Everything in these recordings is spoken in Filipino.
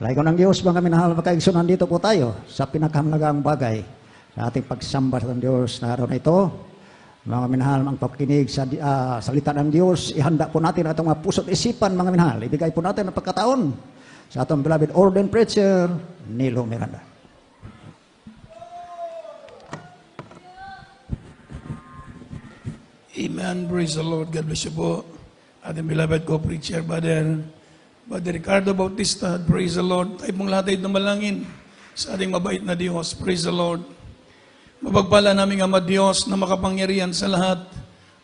Laiko ng Diyos, mga minahal magkaigsunan, dito po tayo sa pinakahamalagang bagay sa ating pagsamba sa Diyos na araw na ito. Mga minahal, ang pakikinig sa salita ng Diyos, ihanda po natin atong mga puso't isipan, mga minahal. Ibigay po natin ang pagkataon sa atong beloved ordained preacher, Nilo Miranda. Amen. Praise the Lord. God bless you po. Ating beloved co-preacher, Brother Ricardo Bautista. Praise the Lord. Tayo pong lahat ay dumalangin sa ating mabait na Diyos. Praise the Lord. Mapagpala namin Ama Diyos na makapangyarihan sa lahat.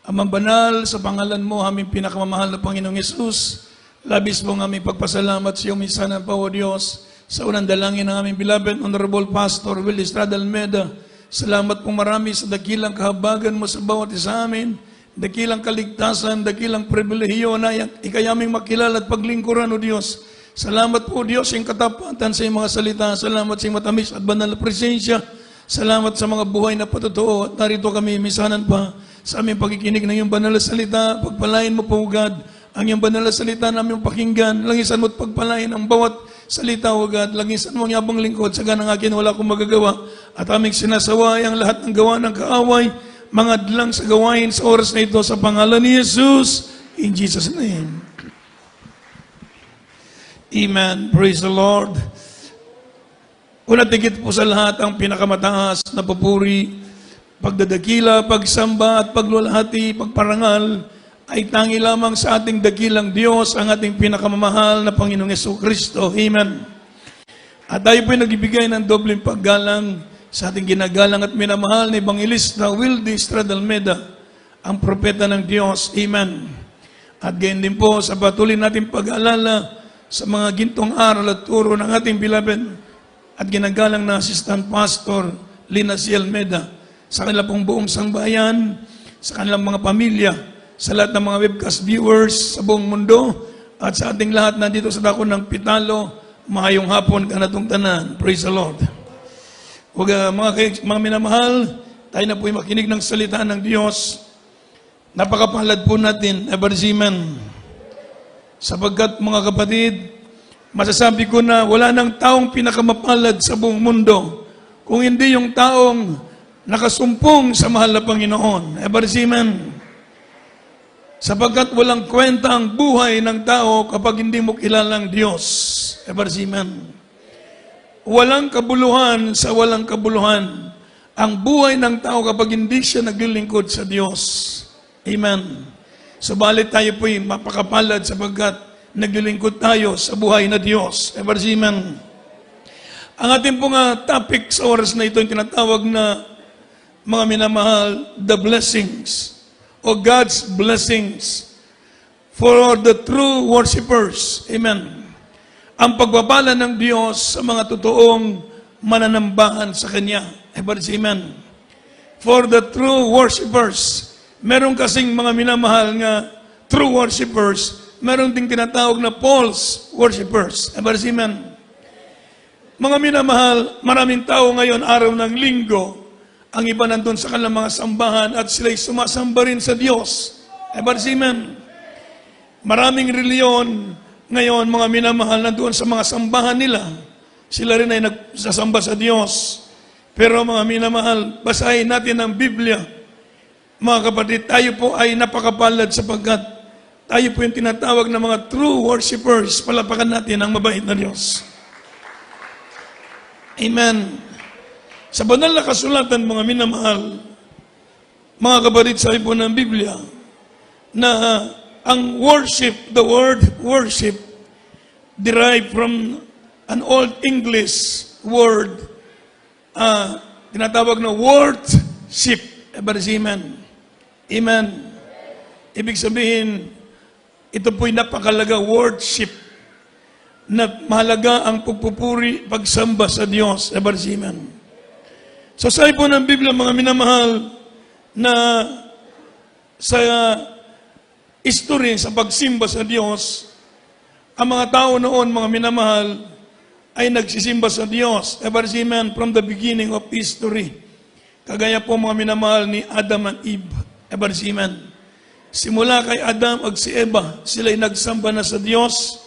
Amang banal sa pangalan mo, aming pinakamamahal na Panginoong Yesus. Labis po ng aming pagpasalamat sa iyo minsan po, O Diyos, sa unang dalangin ng aming beloved Honorable Pastor Will Estrada Almeida. Salamat po marami sa dakilang kahabagan mo sa bawat isa amin, dakilang kaligtasan, dakilang pribilehiyo na ikayaming makilala at paglingkuran, O Diyos. Salamat po, Diyos, yung katapatan sa iyong mga salita. Salamat sa iyong matamis at banal na presensya. Salamat sa mga buhay na patotoo. At narito kami, misanan pa sa aming pagkikinig ng iyong banal na salita. Pagpalain mo po, God, ang iyong banal na salita namin pakinggan. Langisan mo at pagpalain ang bawat salita, O God. Langisan mo ang yabang lingkod. Sa ganang akin, wala akong magagawa. At aming sinasaway ang lahat ng gawa ng kaaway, mga adlang sa gawain sa oras na ito sa pangalan ni Jesus. In Jesus' name. Amen. Praise the Lord. Una tigit po sa lahat ang pinakamataas na papuri, pagdadakila, pagsamba at paglulahati, pagparangal ay tangi lamang sa ating dakilang Diyos, ang ating pinakamamahal na Panginoong Jesucristo. Amen. At tayo po ay nagbibigay ng dobleng paggalang sa ating ginagalang at minamahal na Evangelista Wildy Estrada Almeida, ang propeta ng Diyos. Amen. At gayon din po sa patuloy nating pag-aalala sa mga gintong aral at turo ng ating beloved at ginagalang na Assistant Pastor Lina C. Almeida, sa kanila pong buong sangbayan, sa kanilang mga pamilya, sa lahat ng mga webcast viewers sa buong mundo, at sa ating lahat na dito sa dako ng Pitalo, mahayong hapon kanatong tanan. Praise the Lord. Mga minamahal, tayo na po'y makinig ng salita ng Diyos. Napakapalad po natin, Ebarziman, sapagkat mga kapatid, masasabi ko na wala nang taong pinakamapalad sa buong mundo kung hindi yung taong nakasumpong sa mahal na Panginoon. Ebarziman, sapagkat walang kwenta ang buhay ng tao kapag hindi mo kilalang Diyos. Ebarziman, walang kabuluhan sa walang kabuluhan ang buhay ng tao kapag hindi siya naglilingkod sa Diyos. Amen. Subalit tayo po'y mapakapalad sapagkat naglilingkod tayo sa buhay na Diyos. Ebarziman, ang ating pong topic sa oras na ito yung tinatawag na, mga minamahal, the blessings o God's blessings for the true worshipers. Amen. Ang pagpapala ng Diyos sa mga totoong mananambahan sa Kanya. Ebarziman. For the true worshipers. Meron kasing mga minamahal nga true worshipers, meron ding tinatawag na false worshipers. Ebarziman. Mga minamahal, maraming tao ngayon, araw ng linggo, ang iba nandun sa kanilang mga sambahan at sila'y sumasamba rin sa Diyos. Ebarziman. Maraming reliyon ngayon, mga minamahal, nandun sa mga sambahan nila. Sila rin ay nagsasamba sa Diyos. Pero mga minamahal, basahin natin ang Biblia. Mga kapatid, tayo po ay napakapalad sapagkat tayo po yung tinatawag na mga true worshipers. Palapakan natin ang mabait na Diyos. Amen. Sa banal na kasulatan, mga minamahal, mga kapatid, sabi po ng Biblia, na ang worship, the word worship, derived from an Old English word, tinatawag na worship. Ebarziman. Amen. Ibig sabihin, ito po'y napakalaga worship, na mahalaga ang pagpupuri, pagsamba sa Diyos. Ebarziman. So sabi po ng Biblia, mga minamahal, na sa history, sa pagsimba sa Diyos, ang mga tao noon, mga minamahal, ay nagsisimba sa Diyos. Ebarziman, from the beginning of history. Kagaya po mga minamahal ni Adam and Eve. Ebarziman. Simula kay Adam at si Eva, sila'y nagsamba na sa Diyos.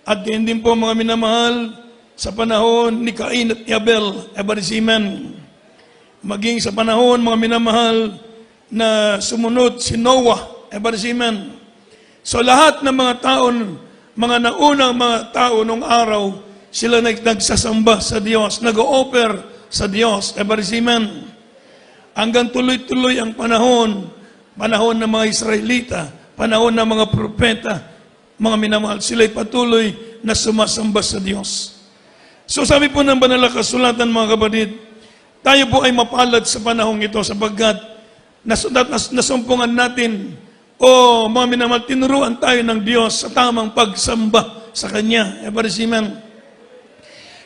At din po mga minamahal, sa panahon ni Cain at Abel, Ebarisiman, maging sa panahon mga minamahal na sumunod si Noah, Ebarisiman. So lahat ng mga taon, mga naunang mga tao nung araw, sila nagsasamba sa Diyos, nag-o-offer sa Diyos, Ebarisiman. Hanggang tuloy-tuloy ang panahon ng mga Israelita, panahon ng mga propeta, mga minamahal, sila'y patuloy na sumasamba sa Diyos. So sabi po ng banal na kasulatan, mga kapatid, tayo po ay mapalad sa panahong ito sapagkat nasumpungan natin o mga minamahal, tinuruan tayo ng Diyos sa tamang pagsamba sa Kanya. Ebarisiman.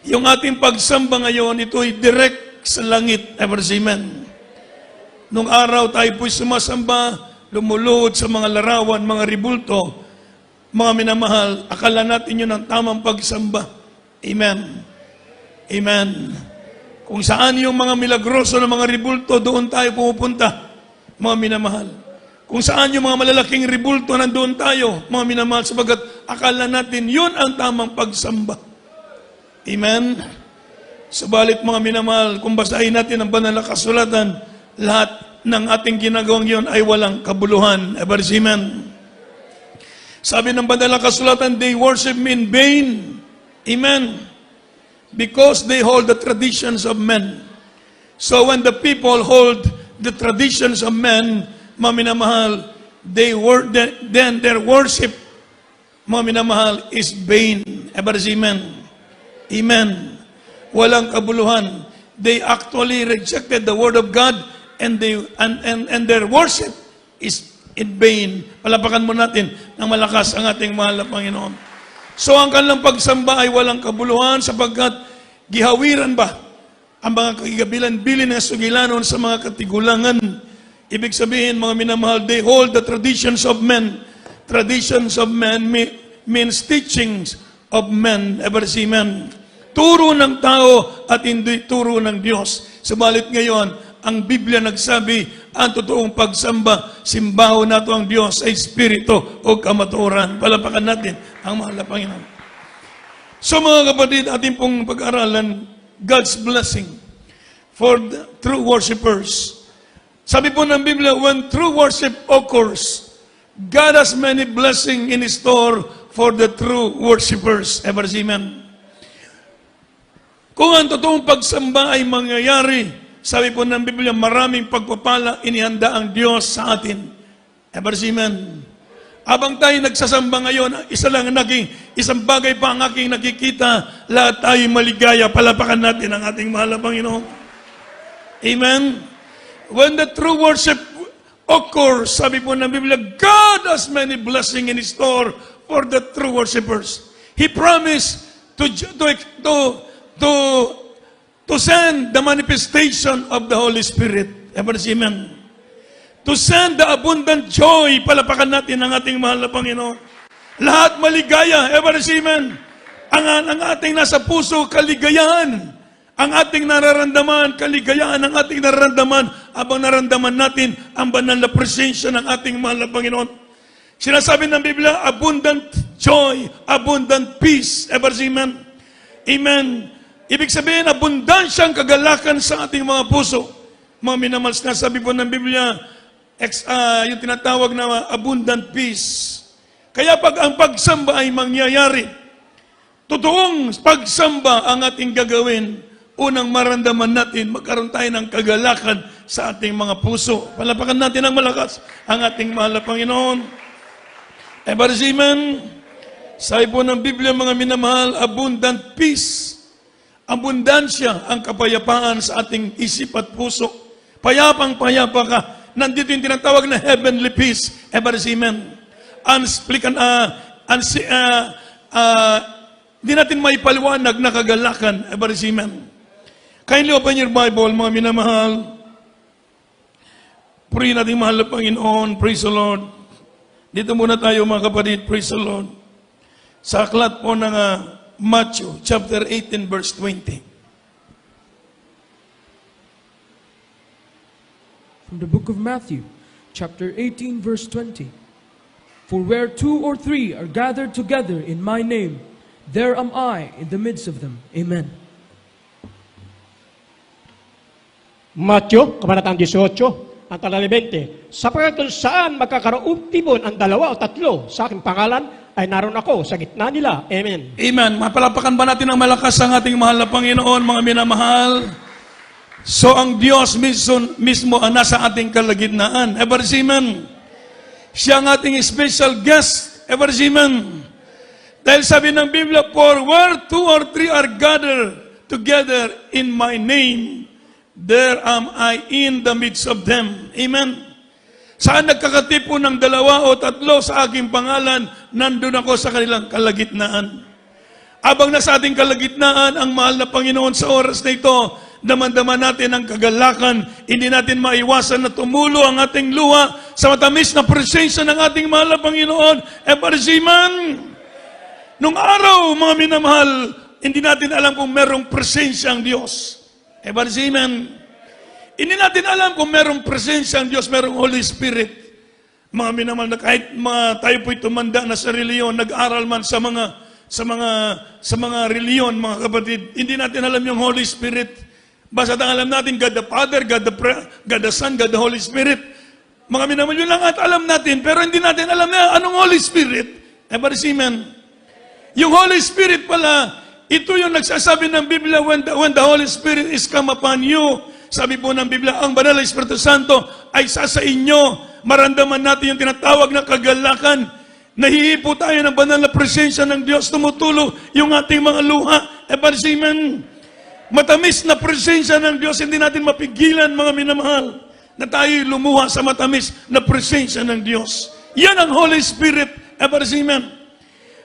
Yung ating pagsamba ngayon, ito ay direct sa langit. Ebarisiman. Nung araw tayo po'y sumasamba, lumuluhod sa mga larawan, mga ribulto, mga minamahal, akala natin yun ang tamang pagsamba. Amen. Amen. Kung saan yung mga milagroso ng mga ribulto, doon tayo pumupunta, mga minamahal. Kung saan yung mga malalaking ribulto, nandoon tayo, mga minamahal, sabagat akala natin yun ang tamang pagsamba. Amen. Subalit mga minamahal, kung basahin natin ang banal na kasulatan, lahat ng ating ginagawang yun ay walang kabuluhan. Ebarisiman. Sabi ng banal na kasulatan, they worship me in vain. Amen. Because they hold the traditions of men. So when the people hold the traditions of men, mga minamahal, then their worship, mga minamahal, is vain. Ebarisiman. Amen. Walang kabuluhan. They actually rejected the word of God and their worship is in vain. Palapakan mo natin ng malakas ang ating mahal na Panginoon. So ang kanilang pagsamba ay walang kabuluhan sapagkat gihawiran ba ang mga kagigabilan-bilin na sugilanon sa mga katigulangan. Ibig sabihin, mga minamahal, they hold the traditions of men. Traditions of men means teachings of men. Ebarisiman. Turo ng tao at hindi turo ng Diyos. Subalit ngayon, ang Biblia nagsabi, ang totoong pagsamba, simbaho nato ang Diyos ay Espiritu o kamatuoran. Palapakan natin ang mahal na Panginoon. So mga kapatid, ating pong pag-aralan, God's blessing for the true worshipers. Sabi po ng Biblia, when true worship occurs, God has many blessings in store for the true worshipers. Ebarisiman. Kung ang totoong pagsamba ay mangyayari, sabi po ng Biblia, maraming pagpapala inihanda ang Diyos sa atin. Ebarisiman. Habang tayo nagsasamba ngayon, isang bagay pa ang aking nakikita, lahat tayo maligaya. Palapakan natin ang ating mahal na Panginoon. Amen. When the true worship occurs, sabi po ng Biblia, God has many blessings in store for the true worshipers. He promised to send the manifestation of the Holy Spirit. Amen. To send the abundant joy. Palapakan natin ang ating mahal na Panginoon. Lahat maligaya. Amen. Ang ating nasa puso, kaligayahan. Ang ating nararamdaman, kaligayahan ang ating nararamdaman habang nararamdaman natin ang banal na presensya ng ating mahal na Panginoon. Sinasabi ng Biblia, abundant joy, abundant peace. Amen. Amen. Ibig sabihin, abundansyang kagalakan sa ating mga puso. Mga minamahal, sinasabi po ng Biblia, yung tinatawag na abundant peace. Kaya pag ang pagsamba ay mangyayari, totoong pagsamba ang ating gagawin, unang maramdaman natin, magkaroon tayo ng kagalakan sa ating mga puso. Palapakan natin ng malakas ang ating mahal na Panginoon. Ebarisiman, sabi po ng Biblia, mga minamahal, abundant peace. Abundansya ang kapayapaan sa ating isip at puso. Payapang-payapa ka. Nandito yung tinatawag na heavenly peace. Ebarisiman. Di natin may paliwanag na kagalakan. Ebarisiman. Kindly open your Bible, mga minamahal. Puri natin mahal na Panginoon. Praise the Lord. Dito muna tayo mga kapatid. Praise the Lord. Sa aklat po ng Matthew chapter 18 verse 20. From the book of Matthew, chapter 18 verse 20. For where 2 or 3 are gathered together in my name, There am I in the midst of them. Amen. Matthew, Kabanatang 18, ang talata 20. Sapagkat kung saan magkakaroon tibon ang dalawa o tatlo sa aking pangalan, ay naroon ako sa gitna nila. Amen. Amen. Mapalapakan ba natin ng malakas ang ating mahal na Panginoon, mga minamahal? So ang Diyos mismo ang nasa ating kalagitnaan. Ever Amen. Siya ang ating special guest. Ever Amen. Dahil sabi ng Biblia, for where 2 or 3 are gathered together in my name, there am I in the midst of them. Amen. Saan nagkakatipo ng 2 o 3 sa aking pangalan, nandun ako sa kanilang kalagitnaan. Abang nasa ating kalagitnaan ang mahal na Panginoon sa oras na ito, daman-daman natin ang kagalakan, hindi natin maiwasan na tumulo ang ating luha sa matamis na presensya ng ating mahal na Panginoon. Ebarziman! Nung araw, mga minamahal, hindi natin alam kung merong presensya ang Diyos. Ebarziman! Hindi natin alam kung merong presensya ang Diyos, merong Holy Spirit. Mga minamahal na kahit tayo po'y tumanda na sa reliyon, nag-aral man sa mga reliyon, mga kapatid, hindi natin alam yung Holy Spirit. Basta alam natin, God the Father, God the Son, God the Holy Spirit. Mga minamahal, yun lang at alam natin, pero hindi natin alam na anong Holy Spirit. Ebarisimen. Yung Holy Spirit pala, ito yung nagsasabi ng Biblia, when the Holy Spirit is come upon you, sabi po ng Biblia, ang Banal na Espiritu Santo ay sa inyo. Maramdaman natin yung tinatawag na kagalakan. Nahihipo tayo ng banal na presensya ng Diyos. Tumutulo yung ating mga luha. Ebarisimen. Matamis na presensya ng Diyos, hindi natin mapigilan, mga minamahal, na tayo lumuha sa matamis na presensya ng Diyos. Yan ang Holy Spirit. Ebarisimen.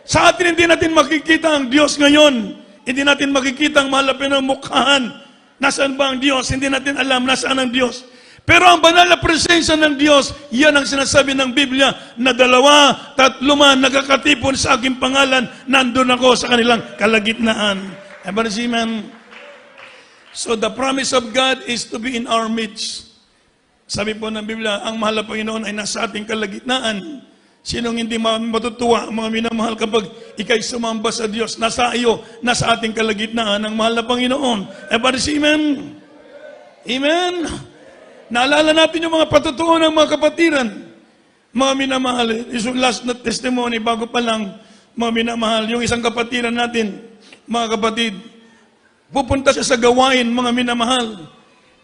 Sa atin, hindi natin makikita ang Diyos ngayon. Hindi natin makikita ang malapit na mukhaan. Nasaan ba ang Diyos? Hindi natin alam nasaan ang Diyos. Pero ang banal na presensya ng Diyos, yan ang sinasabi ng Biblia, na 2, 3 man nagkakatipon sa aking pangalan, nandun ako sa kanilang kalagitnaan. Amen. So the promise of God is to be in our midst. Sabi po ng Biblia, ang mahal na Panginoon ay nasa ating kalagitnaan. Sinong hindi matutuwa, mga minamahal, kapag ikay sumamba sa Diyos, nasa iyo, nasa ating kalagitnaan ang mahal na Panginoon. Amen. Amen. Naalala natin yung mga patutuo ng mga kapatiran. Mga minamahal, yung last na testimony, bago pa lang, mga minamahal, yung isang kapatiran natin, mga kapatid, pupunta siya sa gawain, mga minamahal.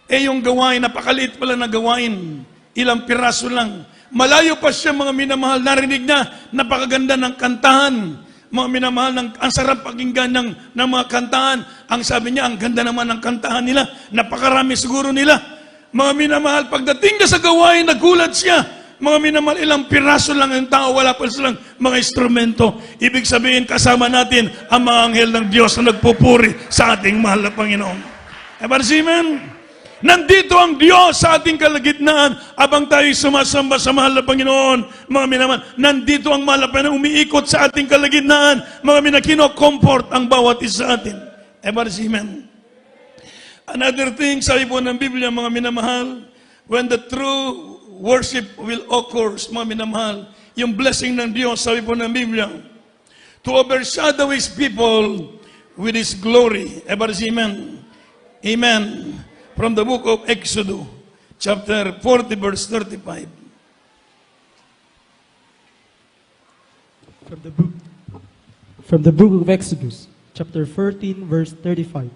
Yung gawain, napakaliit pala na gawain. Ilang piraso lang. Malayo pa siya, mga minamahal, narinig niya, napakaganda ng kantahan. Mga minamahal, ang sarap pakinggan ng mga kantahan. Ang sabi niya, ang ganda naman ng kantahan nila. Napakarami siguro nila. Mga minamahal, pagdating niya sa gawain, nagulat siya. Mga minamahal, ilang piraso lang ang tao, wala pa silang mga instrumento. Ibig sabihin, kasama natin ang mga anghel ng Diyos na nagpupuri sa ating mahal na Panginoon. Amen. Nandito ang Diyos sa ating kalagitnaan abang tayo sumasamba sa mahal na Panginoon. Mga minamahal, nandito ang mahal na Panginoon umiikot sa ating kalagitnaan. Mga minakino-comfort ang bawat isa atin. Amen. Another thing, sabi po ng Biblia, mga minamahal, when the true worship will occur, mga minamahal, yung blessing ng Diyos, sabi po ng Biblia, to overshadow His people with His glory. Amen. Amen. From the book of Exodus, chapter 40, verse 35. From the book of Exodus, chapter 14, verse 35.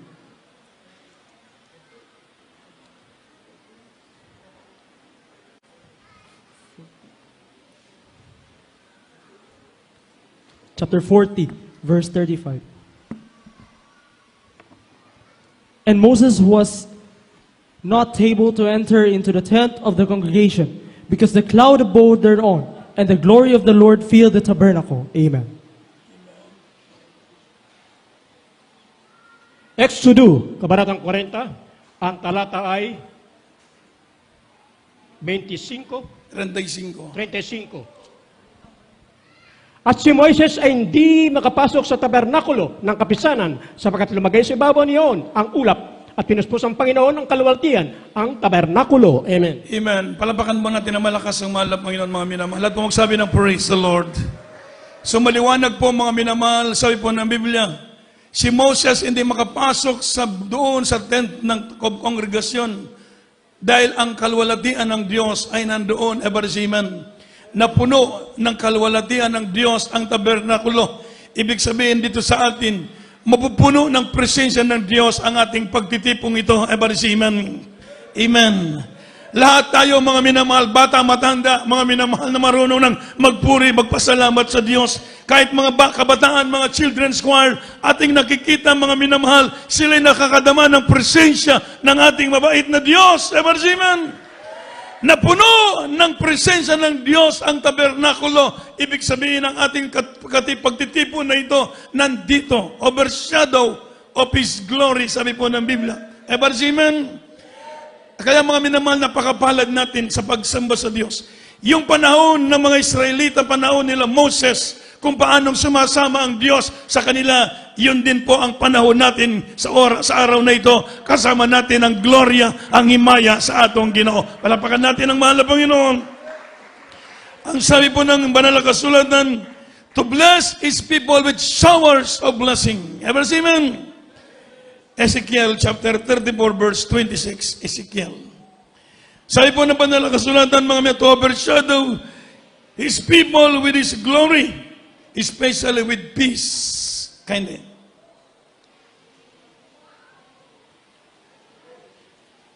Chapter 40, verse 35. And Moses was not able to enter into the tent of the congregation, because the cloud abode thereon, and the glory of the Lord filled the tabernacle. Amen. Exodus, Kabanatang 40, ang talata ay 25, 35. At si Moises ay hindi makapasok sa tabernakulo ng kapisanan sapagkat lumagay sa ibabaw niyon ang ulap at pinuspos ang Panginoon ng kaluwalhatian, ang tabernakulo. Amen. Amen. Palapakan mo natin na malakas ang mahal na Panginoon, mga minamahal. At magsabi ng praise the Lord. So maliwanag po mga minamahal, sabi po ng Biblia, si Moses hindi makapasok doon sa tent ng kongregasyon dahil ang kalwalatian ng Diyos ay nandoon, Ebarziman, na puno ng kalwalatian ng Diyos ang tabernakulo. Ibig sabihin dito sa atin, mapupuno ng presensya ng Diyos ang ating pagtitipong ito, Ebarziman. Amen. Lahat tayo mga minamahal, bata, matanda, mga minamahal na marunong ng magpuri, magpasalamat sa Diyos. Kahit mga kabataan, mga children's choir, ating nakikita mga minamahal, sila'y nakakadama ng presensya ng ating mabait na Diyos. Ebarziman! Napuno ng presensya ng Diyos ang tabernakulo. Ibig sabihin ng ating pagtitipon na ito, nandito, overshadow of His glory, sabi po ng Biblia. Ebarziman! Kaya mga minamahal, napakapalad natin sa pagsamba sa Diyos. Yung panahon ng mga Israelita, panahon nila Moses, kung paanong sumasama ang Diyos sa kanila, yun din po ang panahon natin sa araw na ito. Kasama natin ang gloria, ang himaya sa atong Ginoo. Palapakan natin ang mahal na Panginoon. Ang sabi po ng banal na kasulatan, to bless His people with showers of blessing. Ever see, man? Ezekiel chapter 34 verse 26. Ezekiel. Sabi po ng banal na kasulatan, mga may to overshadow His people with His glory, especially with peace. Kindly.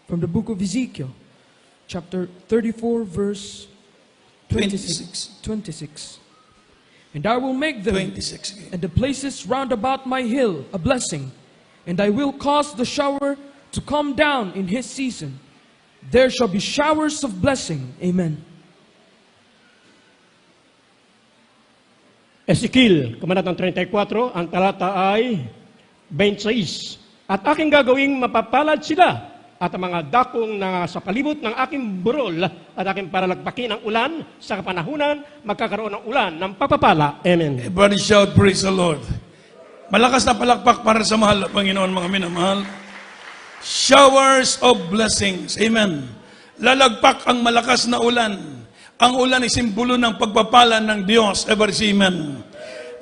From the book of Ezekiel, chapter 34, verse 26. And I will make them 26. and the places round about my hill a blessing, and I will cause the shower to come down in his season. There shall be showers of blessing. Amen. Ezekiel, Kabanatang 34, ang talata ay 26. At aking gagawing mapapalad sila, at ang mga dakong na sa palibot ng aking burol, at aking paralagpakin ang ulan, sa kapanahunan, magkakaroon ng ulan ng pagpapala. Amen. Everybody shout, praise the Lord. Malakas na palakpak para sa mahal na Panginoon, mga minamahal. Showers of blessings. Amen. Lalagpak ang malakas na ulan. Ang ulan ay simbolo ng pagpapala ng Diyos. Ever see, amen.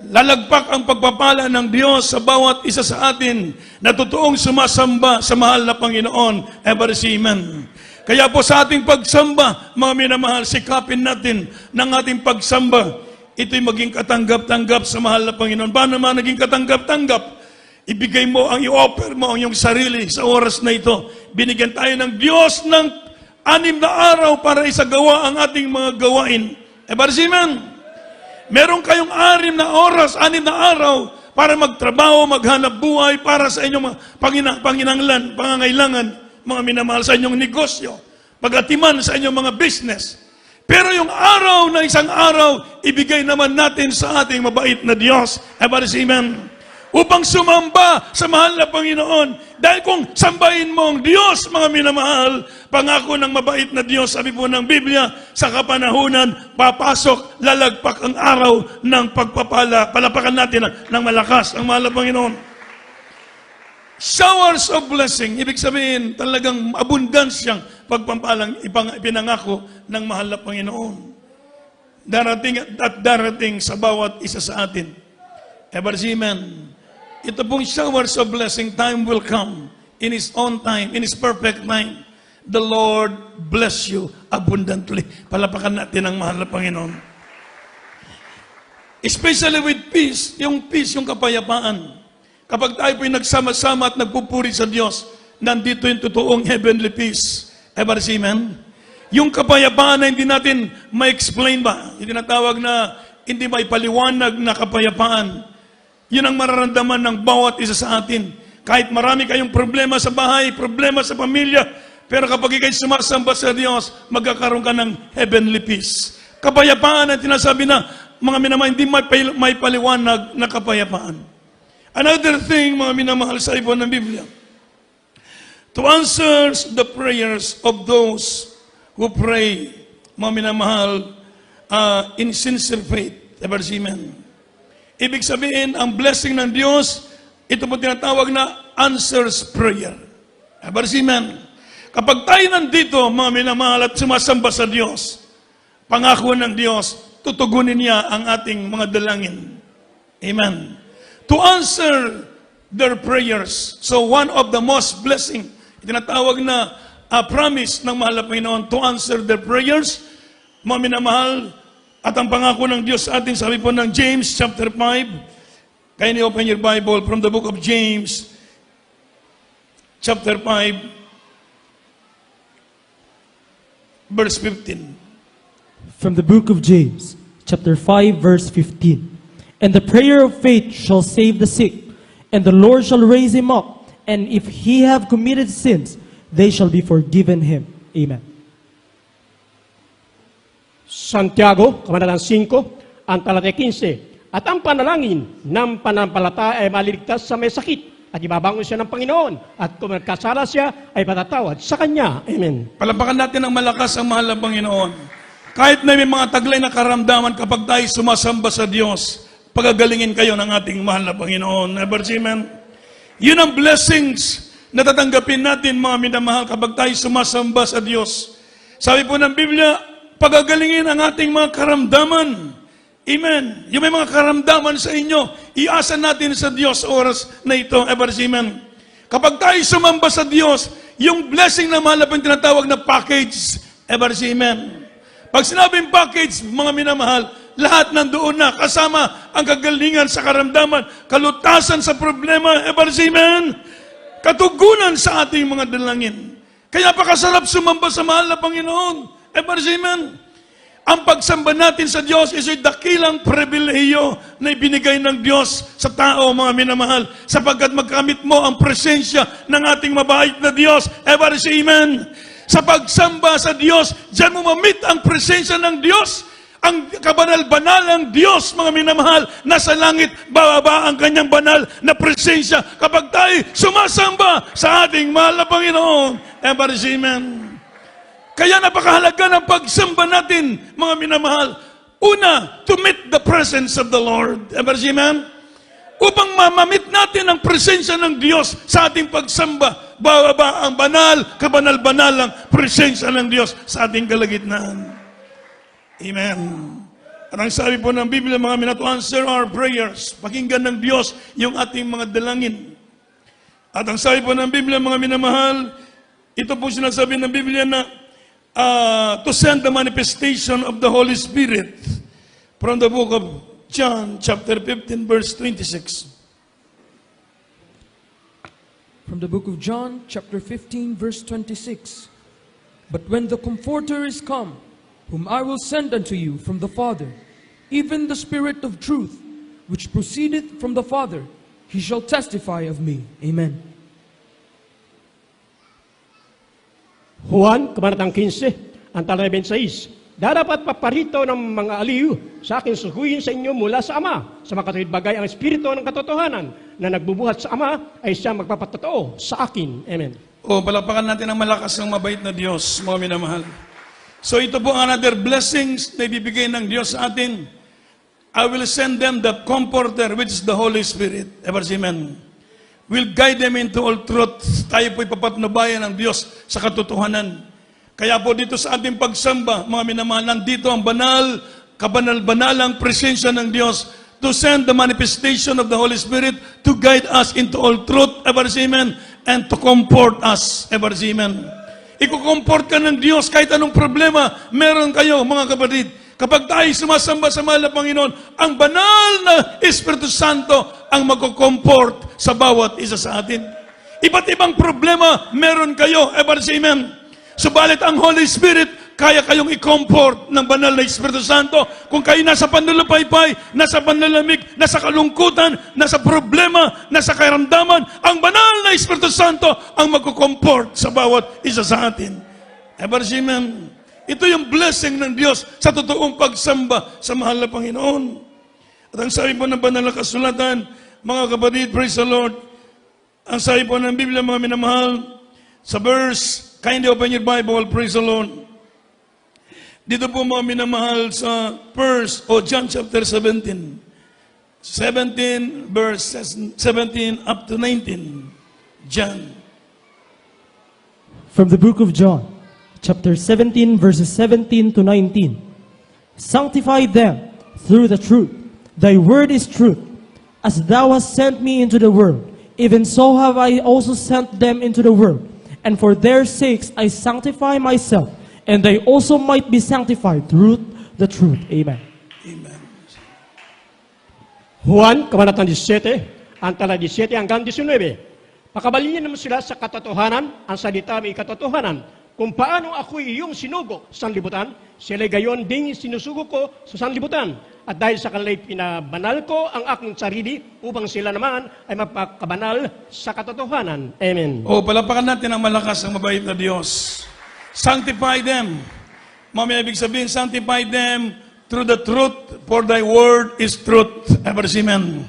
Lalagpak ang pagpapala ng Diyos sa bawat isa sa atin na totoong sumasamba sa mahal na Panginoon. Ever see, amen. Kaya po sa ating pagsamba, mga minamahal, sikapin natin ng ating pagsamba. Ito'y maging katanggap-tanggap sa mahal na Panginoon. Paano naman naging katanggap-tanggap? Ibigay mo ang i-offer mo ang iyong sarili sa oras na ito. Binigyan tayo ng Diyos ng 6 na araw para isagawa ang ating mga gawain. Ebarsiman, meron kayong 6 na oras, 6 na araw para magtrabaho, maghanap buhay para sa inyong mga pangangailangan, mga minamahal sa inyong negosyo, pag-atiman sa inyong mga business. Pero yung araw na isang araw, ibigay naman natin sa ating mabait na Diyos. Amen. Upang sumamba sa mahal na Panginoon. Dahil kung sambahin mo ang Diyos, mga minamahal, pangako ng mabait na Diyos, sabi po ng Biblia, sa kapanahunan, papasok, lalagpak ang araw ng pagpapala. Palapakan natin ng malakas ang mahal na Panginoon. Showers of blessing, ibig sabihin talagang abundansyang pagpampalang ipinangako ng mahal na Panginoon. Darating sa bawat isa sa atin. Amen. Ito pong showers of blessing, time will come in His own time, in His perfect time. The Lord bless you abundantly. Palapakan natin ang mahal na Panginoon. Especially with peace, yung kapayapaan. Kapag tayo po'y nagsama-sama at nagpupuri sa Diyos, nandito yung totoong heavenly peace. Amen? Yung kapayapaan na hindi natin ma-explain ba? Yung tinatawag na hindi maipaliwanag na kapayapaan. Yun ang mararamdaman ng bawat isa sa atin. Kahit marami kayong problema sa bahay, problema sa pamilya, pero kapag ikay sumasamba sa Diyos, magkakaroon ka ng heavenly peace. Kapayapaan ang tinasabi na mga minamahal, hindi may paliwanag na kapayapaan. Another thing, mga minamahal sa ibon ng Biblia, to answer the prayers of those who pray, mga minamahal, in sincere faith. Amen. Ibig sabihin, ang blessing ng Diyos, ito po tinatawag na answers prayer. Amen. Kapag tayo nandito, mga minamahal, at sumasamba sa Diyos, pangako ng Diyos, tutugunin niya ang ating mga dalangin. Amen. To answer their prayers. So one of the most blessing, tinatawag na promise ng mahal na Panginoon to answer their prayers. Mga minamahal, at ang pangako ng Diyos sa atin, sabi po ng James chapter 5, kaya ni-open your Bible from the book of James, chapter 5, verse 15. From the book of James, chapter 5, verse 15. And the prayer of faith shall save the sick, and the Lord shall raise him up, and if he have committed sins, they shall be forgiven him. Amen. Santiago, Kabanatang 5, ang talatay 15. At ang panalangin ng panampalataya ay maliligtas sa may sakit, at ibabangon siya ng Panginoon, at kung nagkasala siya, ay patatawad sa Kanya. Amen. Palapakan natin ng malakas ang mahal na Panginoon. Kahit na may mga taglay na karamdaman kapag tayo sumasamba sa Diyos, pagagalingin kayo ng ating mahal na Panginoon. Amen. Yun ang blessings na tatanggapin natin, mga minamahal, kapag tayo sumasamba sa Diyos. Sabi po ng Biblia, pagagalingin ang ating mga karamdaman. Amen. Yung may mga karamdaman sa inyo, iasa natin sa Diyos oras na ito. Amen. Kapag tayo sumamba sa Diyos, yung blessing na mahal na tinatawag na package. Amen. Pag sinabing package, mga minamahal, lahat nandoon na, kasama ang kagalingan sa karamdaman, kalutasan sa problema, amen, katugunan sa ating mga dalangin. Kaya napakasarap sumamba sa mahal na Panginoon, amen. Ang pagsamba natin sa Diyos is dakilang pribilehiyo na ibinigay ng Diyos sa tao, mga minamahal, sapagkat magkamit mo ang presensya ng ating mabait na Diyos, amen. Sa pagsamba sa Diyos, diyan mo mamit ang presensya ng Diyos. Ang kabanal-banalang Diyos, mga minamahal, nasa langit, bababa ang kanyang banal na presensya kapag tayo sumasamba sa ating mahal na Panginoon. Amen. Kaya napakahalaga ng pagsamba natin, mga minamahal. Una, to meet the presence of the Lord. Amen. Upang mamamit natin ang presensya ng Diyos sa ating pagsamba, bababa ang banal, kabanal-banalang presensya ng Diyos sa ating kalagitnaan. Amen. At ang sabi po ng Biblia, mga minamahal, to answer our prayers, pakinggan ng Diyos yung ating mga dalangin. At ang sabi po ng Biblia, mga minamahal, ito po sinasabi ng Biblia na to send the manifestation of the Holy Spirit from the book of John chapter 15 verse 26. From the book of John, chapter 15, verse 26. But when the Comforter is come, whom I will send unto you from the Father, even the Spirit of truth, which proceedeth from the Father, he shall testify of me. Amen. Juan, Kabanatang 15, ang talatay 26. Darapat paparito ng mga aliw sa akin suguyin sa inyo mula sa Ama. Sa makatuwid bagay ang Espiritu ng katotohanan na nagbubuhat sa Ama ay siya magpapatotoo sa akin. Amen. Palapakan natin ang malakas ng mabait na Diyos, mga minamahal. So ito po ang another blessings na ibibigay ng Diyos sa atin. I will send them the Comforter, which is the Holy Spirit. Amen. Will guide them into all truth. Tayo po'y papatnubayan ng Diyos sa katotohanan. Kaya po dito sa ating pagsamba, mga minamahal, nandito ang banal, kabanal-banalang presensya ng Diyos to send the manifestation of the Holy Spirit to guide us into all truth, amen, and to comfort us, amen. Iko-comfort ka ng Diyos kahit anong problema meron kayo, mga kapatid. Kapag tayo sumasamba sa mahal na Panginoon, ang banal na Espiritu Santo ang magko-comfort sa bawat isa sa atin. Iba't ibang problema meron kayo, amen. Subalit ang Holy Spirit, kaya kayong i-comfort ng banal na Espiritu Santo. Kung kayo nasa panlulupaypay, nasa panlalamig, nasa kalungkutan, nasa problema, nasa karamdaman, ang banal na Espiritu Santo ang magko-comfort sa bawat isa sa atin. Amen. Ito yung blessing ng Diyos sa totoong pagsamba sa mahal na Panginoon. At ang sabi po ng banal na kasulatan, mga kapatid, praise the Lord, ang sabi po ng Biblia, mga minamahal, sa verse, kindly open your Bible, praise the Lord. Dito po mga minamahal sa verse o John chapter 17. 17 verse 17 up to 19. John. From the book of John, chapter 17, verses 17 to 19. Sanctify them through the truth. Thy word is truth. As thou hast sent me into the world, even so have I also sent them into the world. And for their sakes I sanctify myself, and they also might be sanctified through the truth. Amen. Amen. Juan, Kabanatang 17, antala 17 hanggang 19. Pakabalingin naman sila sa katotohanan, ang salita may katotohanan. Kung paano ako iyong sinugo sa sanlibutan, sila gayon ding sinusugo ko sa sanlibutan. At dahil sa kanila'y pinabanal ko ang aking sarili upang sila naman ay mapakabanal sa katotohanan. Amen. O, palapakan natin ang malakas ang mabait na Diyos. Sanctify them. Mamaya ibig sabihin, sanctify them through the truth, for thy word is truth. Ever amen.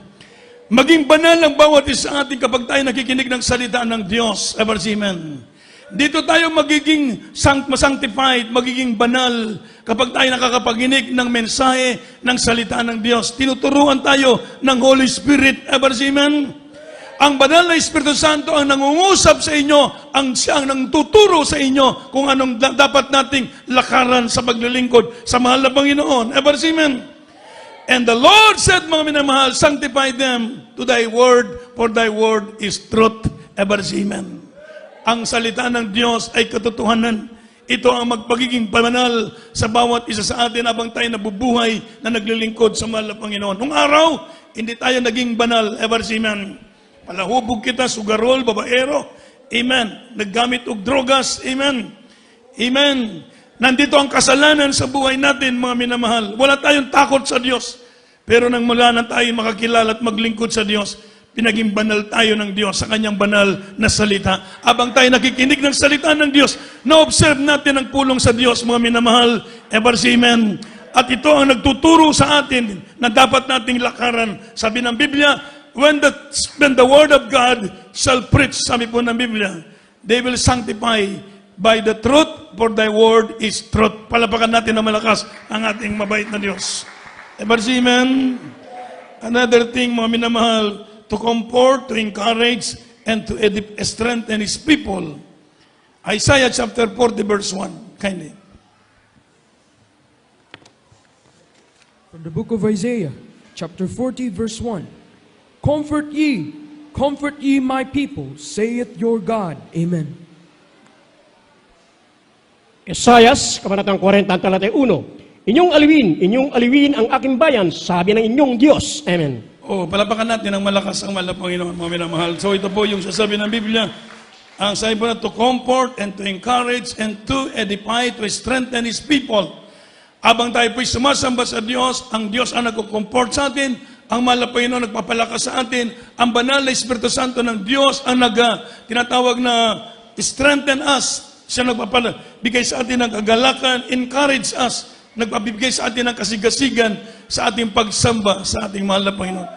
Maging banal ang bawat isa atin kapag tayo nakikinig ng salita ng Diyos. Ever amen. Dito tayo magiging sanctified, magiging banal kapag tayo nakakapaginig ng mensahe ng salita ng Diyos. Tinuturuan tayo ng Holy Spirit. Ever amen. Ang banal na Espiritu Santo ang nangungusap sa inyo, ang siyang nangtuturo sa inyo kung anong dapat nating lakaran sa paglilingkod sa mahal na Panginoon. Ever amen. And the Lord said, mga minamahal, sanctify them to thy word, for thy word is truth. Ever amen. Ang salita ng Diyos ay katotohanan. Ito ang magpagiging banal sa bawat isa sa atin habang tayo nabubuhay na naglilingkod sa mahal na Panginoon. Nung araw, hindi tayo naging banal. Ever amen. Palahubog kita, sugarol, babaero. Amen. Naggamit og drogas. Amen. Amen. Nandito ang kasalanan sa buhay natin, mga minamahal. Wala tayong takot sa Diyos. Pero nang mula na tayo makakilala at maglingkod sa Diyos, pinaging banal tayo ng Diyos sa kanyang banal na salita. Habang tayo nakikinig ng salita ng Diyos, na-observe natin ang pulong sa Diyos, mga minamahal. Ever amen. At ito ang nagtuturo sa atin na dapat nating lakaran. Sabi ng Biblia, when the word of God shall preach, sabi po ng Biblia, they will sanctify by the truth, for thy word is truth. Palapakan natin na malakas ang ating mabait na Diyos. Ever amen. Another thing, mga minamahal, to comfort, to encourage, and to strengthen His people. Isaiah chapter 40, verse 1. Kindly. From the book of Isaiah, chapter 40, verse 1. Comfort ye my people, saith your God. Amen. Isayas, Kabanatang 40, talatay 1. Inyong aliwin ang aking bayan, sabi ng inyong Diyos. Amen. Oh, palapakan natin ang malakas ang mahal na Panginoon, mga minamahal. So ito po yung sasabi ng Biblia. Ang sabi po na to comfort and to encourage and to edify, to strengthen His people. Abang tayo po'y sumasamba sa Diyos, ang Diyos ang nagko-comfort sa atin, ang mahal na Panginoon nagpapalakas sa atin, ang banal na Espiritu Santo ng Diyos ang tinatawag na strengthen us. Siya nagpapabigay sa atin ng kagalakan, encourage us, nagpabibigay sa atin ng kasigasigan sa ating pagsamba sa ating mahal na Panginoon.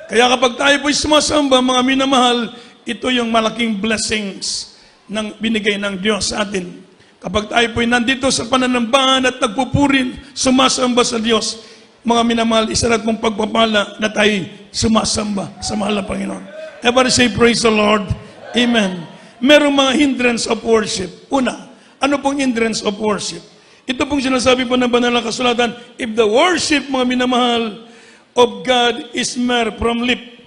Kaya kapag tayo po'y sumasamba, mga minamahal, ito yung malaking blessings ng binigay ng Diyos sa atin. Kapag tayo po'y nandito sa pananambahan at nagpupurin, sumasamba sa Diyos, mga minamahal, isa na pong pagpapala na tayo sumasamba sa mahal na Panginoon. Everybody say, praise the Lord. Amen. Merong mga hindrance of worship. Una, ano pong hindrance of worship? Ito pong sinasabi po ng banal na kasulatan, if the worship, mga minamahal, of God is mere from lip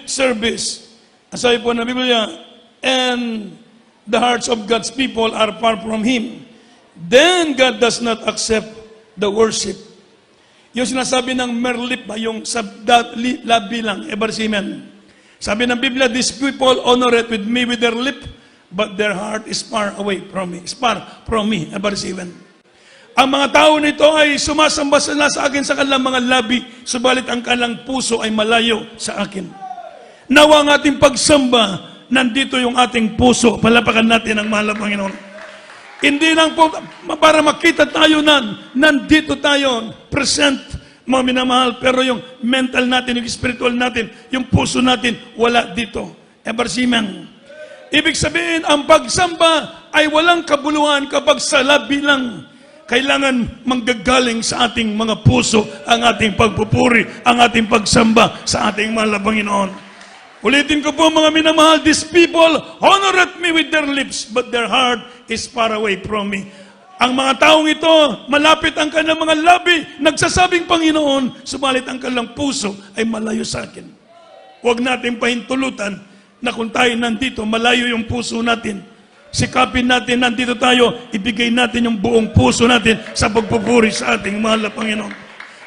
service. Ang sabi po ng Biblia, and the hearts of God's people are far from Him, then God does not accept the worship. Yung sinasabi ng mere lip, yung labi lang, ever amen. Sabi ng Biblia, these people honor it with me with their lip, but their heart is far away from me. Is far from me. Ever amen. Ang mga tao nito ay sumasamba sila sa akin sa kanilang mga labi, subalit ang kanilang puso ay malayo sa akin. Nawa ang ating pagsamba, nandito yung ating puso. Palapakan natin ang mahal na Panginoon. Hindi lang po para makita tayo nandito tayo, present, mga minamahal, pero yung mental natin, yung spiritual natin, yung puso natin, wala dito. Ever amen. Ibig sabihin, ang pagsamba ay walang kabuluhan kapag sa labi lang. Kailangan manggagaling sa ating mga puso ang ating pagpupuri, ang ating pagsamba sa ating mahal na Panginoon. Ulitin ko po, mga minamahal, these people honored me with their lips, but their heart is far away from me. Ang mga taong ito, malapit ang kanilang mga labi, nagsasabing Panginoon, subalit ang kanilang puso ay malayo sa akin. Huwag natin pahintulutan na kung tayo nandito, malayo yung puso natin. Sikapin natin, nandito tayo, ibigay natin yung buong puso natin sa pagpupuri sa ating mahal na Panginoon.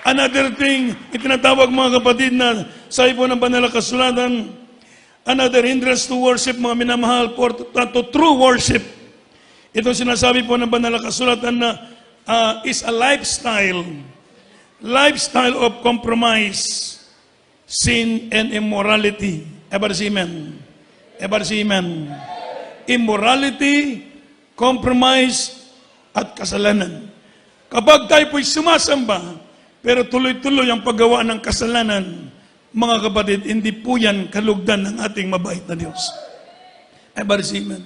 Another thing, itinatawag mga kapatid na sa ipo ng banal na kasulatan, another hindrance to worship, mga minamahal, to true worship. Ito sinasabi po ng banal na kasulatan na is a lifestyle of compromise, sin, and immorality. Everybody say amen. Everybody say amen. Immorality, compromise, at kasalanan. Kapag tayo po'y sumasamba, pero tuloy-tuloy ang paggawa ng kasalanan, mga kapatid, hindi po yan kalugdan ng ating mabait na Diyos. Everybody say amen.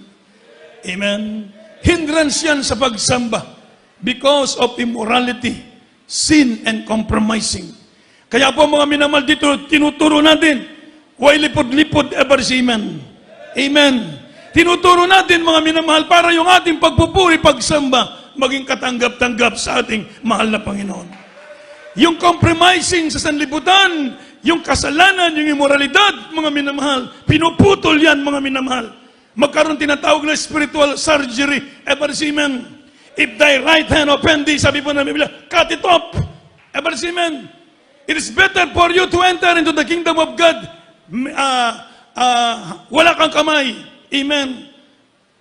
Amen. Hindrance yan sa pagsamba because of immorality, sin, and compromising. Kaya po mga minamahal dito, tinuturo natin, huwag lipod-lipod, ever say amen. Amen. Tinuturo natin mga minamahal para yung ating pagpupuri, pagsamba, maging katanggap-tanggap sa ating mahal na Panginoon. Yung compromising sa sanlibutan, yung kasalanan, yung immoralidad, mga minamahal, pinuputol yan mga minamahal. Magkaroon tinatawag na spiritual surgery. Ever say amen. If thy right hand offend thee, sabi po ng Biblia, cut it off. Ever say amen. It is better for you to enter into the kingdom of God. Wala kang kamay. Amen.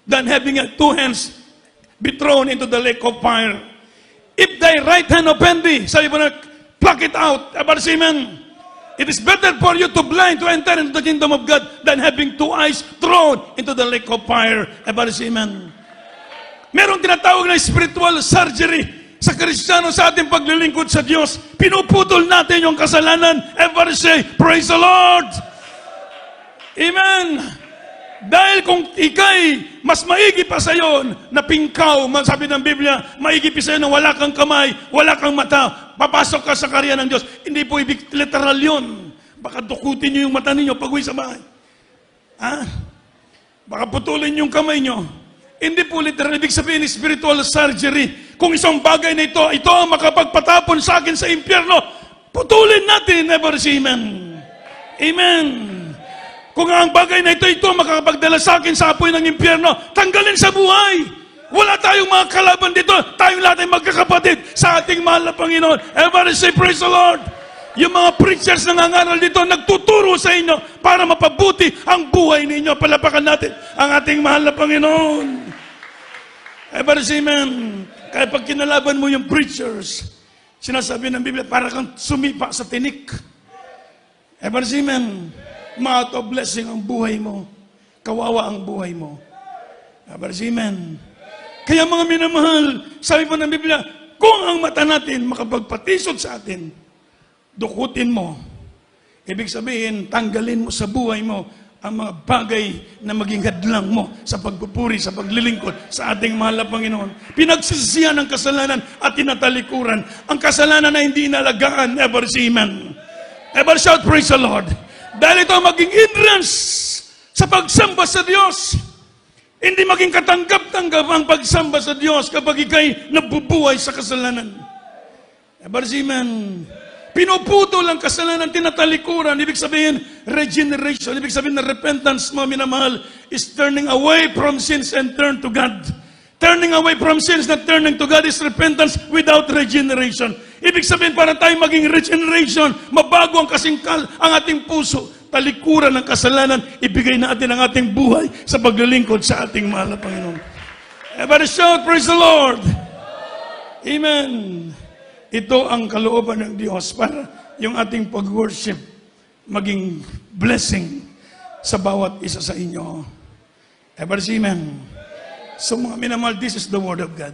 Than having two hands be thrown into the lake of fire. If thy right hand offend thee, sabi po na, pluck it out. Ever say amen. It is better for you to blind to enter into the kingdom of God than having two eyes thrown into the lake of fire. Everybody say amen. Merong tinatawag na spiritual surgery sa Kristiyano sa ating paglilingkod sa Diyos. Pinuputol natin yung kasalanan. Everybody say, praise the Lord. Amen. Dahil kung ikay, mas maigi pa sa iyo na pingkaw, sabi ng Biblia, maigi pa sa iyo na wala kang kamay, wala kang mata, papasok ka sa karya ng Diyos. Hindi po ibig literal yun. Baka dukutin nyo yung mata ninyo pag uwi sa bahay. Baka putulin yung kamay nyo. Hindi po literal, ibig sabihin spiritual surgery. Kung isang bagay na ito ang makapagpatapon sa akin sa impyerno, putulin natin, never say amen. Amen. Kung ang bagay na ito makakapagdala sa akin sa apoy ng impyerno, tanggalin sa buhay. Wala tayong mga kalaban dito. Tayong lahat ay magkakapatid sa ating mahal na Panginoon. Everybody say, praise the Lord. Yung mga preachers na nangangaral dito, nagtuturo sa inyo para mapabuti ang buhay ninyo. Palapakan natin ang ating mahal na Panginoon. Everybody say, amen. Kaya pag kinalaban mo yung preachers, sinasabi ng Biblia, para kang sumipa sa tinik. Everybody say, amen. Mato blessing ang buhay mo. Kawawa ang buhay mo. Amen. Kaya mga minamahal, sabi po ng Biblia, kung ang mata natin makapagpatisod sa atin, dukutin mo. Ibig sabihin, tanggalin mo sa buhay mo ang mga bagay na maging hadlang mo sa pagpupuri, sa paglilingkod sa ating mahal na Panginoon. Pinagsisisihan ang kasalanan at tinatalikuran. Ang kasalanan na hindi inalagaan, ever say amen. Ever shout, praise the Lord. Dahil ito maging hindrance sa pagsamba sa Diyos. Hindi maging katanggap-tanggap ang pagsamba sa Diyos kapag ikay nabubuhay sa kasalanan. Amen. Pinuputol ang kasalanan, tinatalikuran. Ibig sabihin, regeneration. Ibig sabihin na repentance, mga minamahal, is turning away from sins and turn to God. Turning away from sins, not turning to God, is repentance without regeneration. Ibig sabihin, para tayo maging regeneration, mabago ang kasingkal ang ating puso, talikuran ng kasalanan, ibigay natin ang ating buhay sa paglilingkod sa ating mahal na Panginoon. Everybody shout, praise the Lord. Amen. Ito ang kalooban ng Diyos para yung ating pag-worship maging blessing sa bawat isa sa inyo. Everybody say amen. So mga minamahal, this is the Word of God.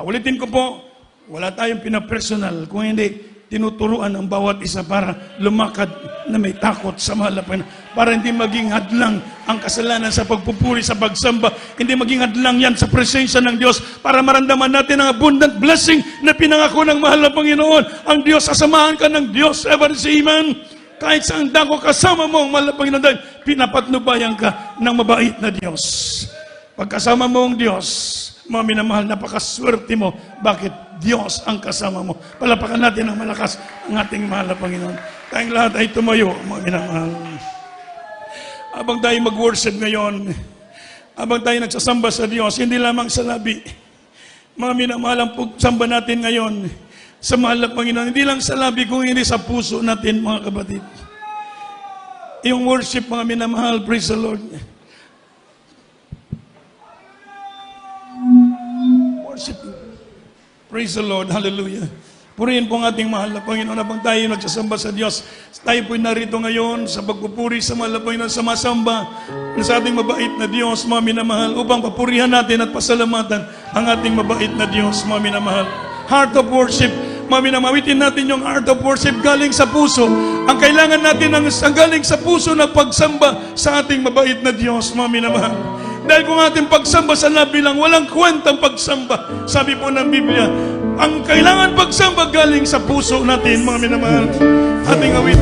Ulitin ko po, wala tayong pinapersonal. Kung hindi, tinuturuan ang bawat isa para lumakad na may takot sa mahal na Panginoon. Para hindi maging hadlang ang kasalanan sa pagpupuri, sa pagsamba. Hindi maging hadlang yan sa presensya ng Diyos para maramdaman natin ang abundant blessing na pinangako ng mahal na Panginoon. Ang Diyos, sasamahan ka ng Diyos. Ever say amen. Kahit saan dako kasama mo ang mahal na Panginoon dahil pinapatnubayan ka ng mabait na Diyos. Pagkasama mo ang Diyos, Mga minamahal, napakaswerte mo. Bakit? Diyos ang kasama mo. Palapakan natin ng malakas ang ating mahal na Panginoon. Tayong lahat ay tumayo, mga minamahal. Habang tayo mag-worship ngayon, habang tayo nagsasamba sa Diyos, hindi lamang sa labi. Mga minamahal, ang pagsamba natin ngayon sa mahal na Panginoon, hindi lang sa labi, kung hindi sa puso natin, mga kapatid. Yung worship, mga minamahal, praise the Lord. Worship. Praise the Lord. Hallelujah. Purihin po ang ating mahal na Panginoon habang tayo nagsasamba sa Diyos. Tayo po'y narito ngayon sa pagpupuri sa mahal na Panginoon, sa masamba sa ating mabait na Diyos, mga minamahal, upang papurihan natin at pasalamatan ang ating mabait na Diyos, mga minamahal. Heart of worship. Mga minamahal, awitin natin yung heart of worship galing sa puso. Ang kailangan natin ang galing sa puso na pagsamba sa ating mabait na Diyos, mga minamahal. Dahil kung ating pagsamba sa labi lang, walang kwentang pagsamba. Sabi po ng Biblia, ang kailangan pagsamba galing sa puso natin, mga minamahal. Ating awit.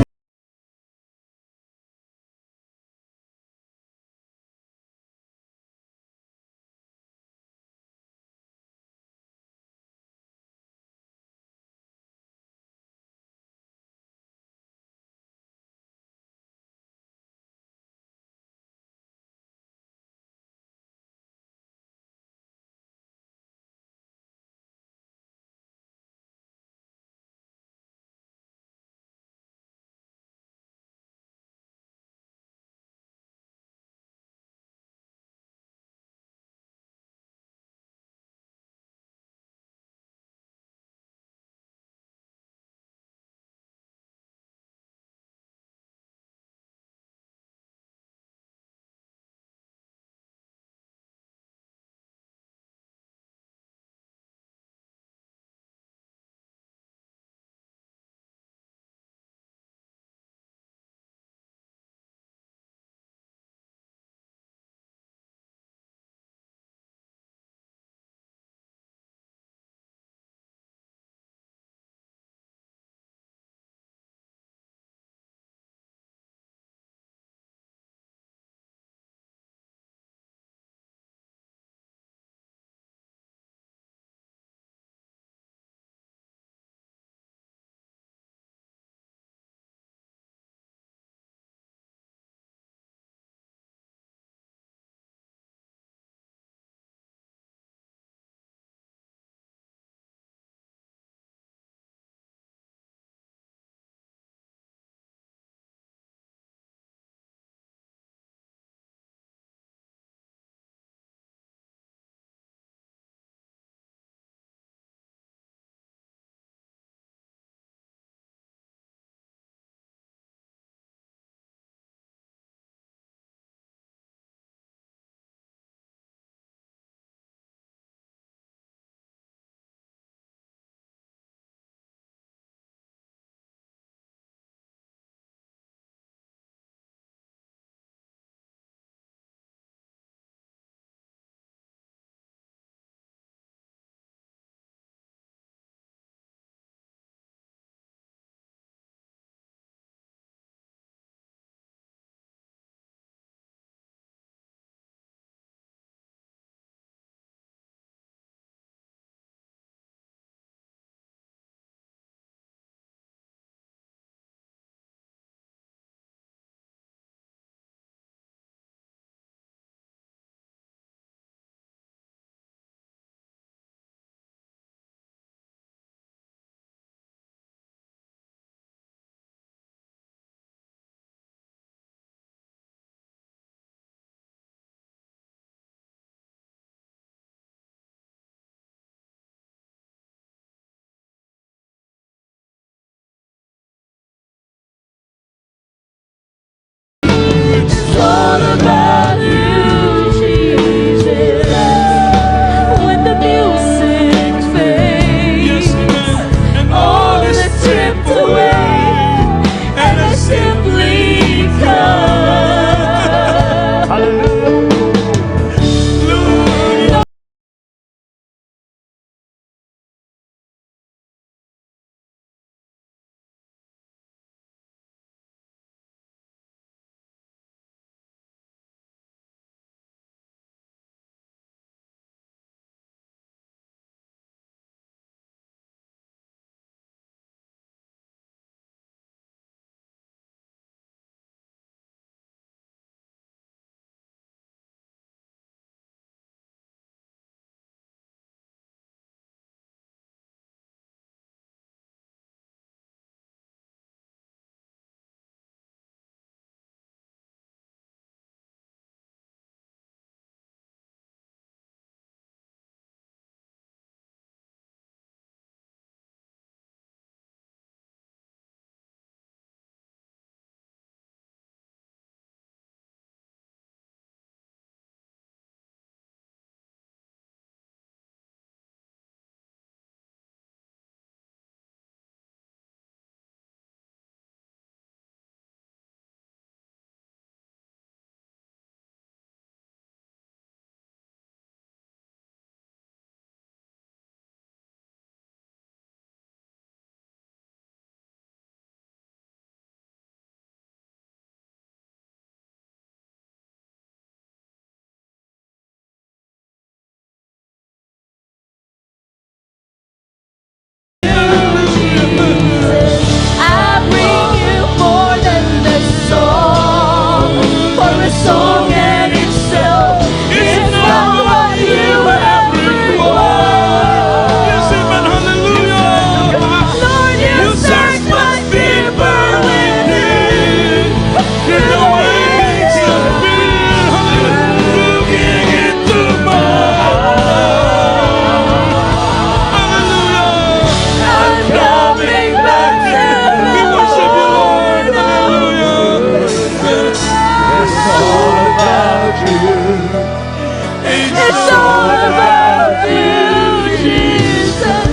It's all about you, Jesus.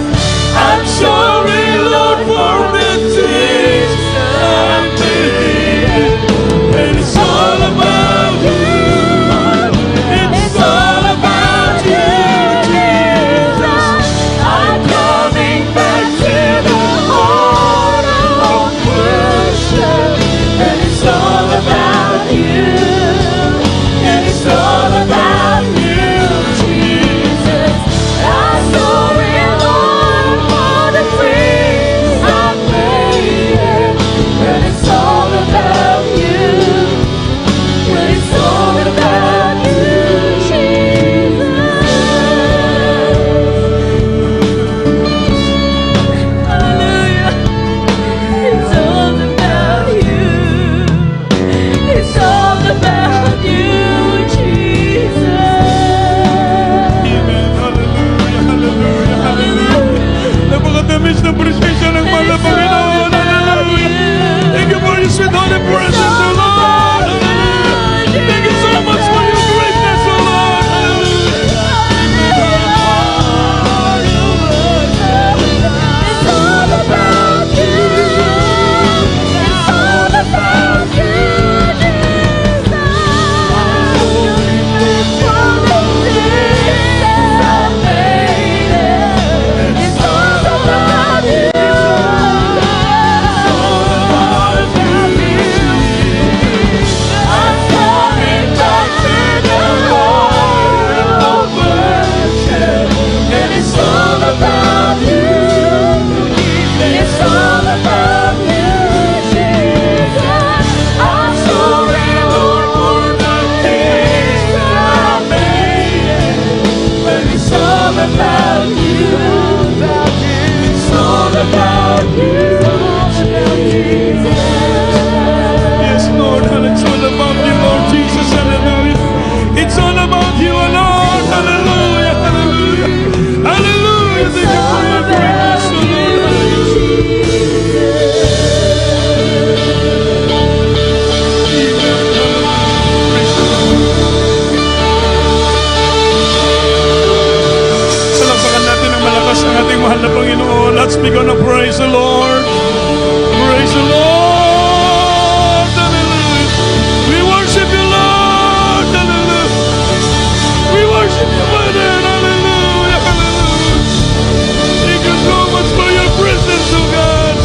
I'm sorry, Lord, for the things I've made. And it's all about you. It's all about you, Jesus. I'm coming back to the heart of worship. And it's all about you. And it's all about you, Jesus. I'm sorry, Lord, for the things I've made. And it's all about you. And it's all about you, Jesus. Hallelujah. It's all about you. It's all about you, Jesus. Amen. Hallelujah, hallelujah, hallelujah. Napakatamis na presensya ng mahal na Panginoon. Hallelujah. Thank you for your sweet holy presence, O Lord. Hallelujah. Thank you so much for your greatness, O Lord. Hallelujah. It's all about you. It's all about you, Jesus. For the things I've made. It's all about you. I'm coming back to the heart of worship. And it's all about you. It's all about you, Jesus. I'm sorry, Lord, for the things I've made. But it's all about you. It's all about you, Jesus. Yes, Lord. It's all about you, Lord Jesus. Hallelujah. It's all about you, O Lord. Hallelujah, hallelujah. Hallelujah. Thank you for your greatness, O Lord. Salampakan natin ng malakas ang ating mahal na Panginoon. Let's begin to praise the Lord. Praise the Lord. Hallelujah. We worship you, Lord. Hallelujah. We worship you, Father. Hallelujah. Hallelujah. Thank you so much for your presence, oh God.